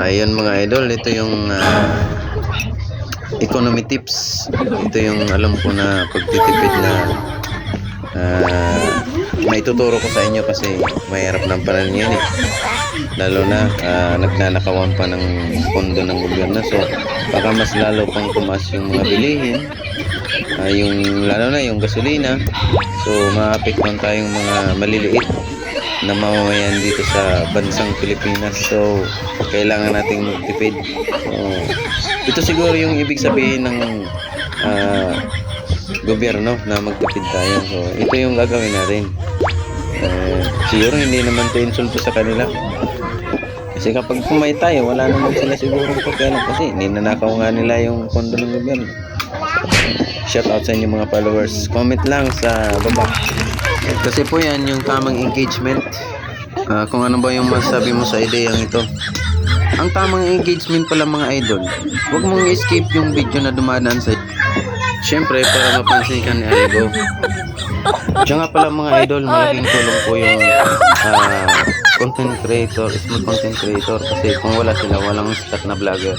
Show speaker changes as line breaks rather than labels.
Ayun mga idol, ito yung economy tips. Ito yung alam ko na pagtitipid na maituturo ko sa inyo kasi mahirap ng panahon ngayon eh. Lalo na nagnanakawan pa ng pondo ng gobyerno, so baka mas lalo pang tumaas yung mga bilihin, yung lalo na yung gasolina. So maapektuhan tayong mga maliliit na mamamayan dito sa bansang Pilipinas. So kailangan nating magtipid. Ito siguro yung ibig sabihin ng gobyerno na magtipid tayo. So ito yung gagawin natin. Siguro hindi naman ito insulto sa kanila, kasi kapag kumay tayo, wala naman sila siguro pakialam kasi ninanakaw nga nila yung pondo ng gobyerno. Shout out sa inyo mga followers. Comment lang sa baba. Kasi po yan yung tamang engagement. Kung ano ba yung masasabi mo sa ideyang ito. Ang tamang engagement pala mga idol, huwag mong escape yung video na dumadaan sa syempre para mapansin ka ni Aligo. Diyan nga pala mga idol, malaking tulong po yung content creator, small content creator, kasi kung wala sila, walang sikat na vlogger.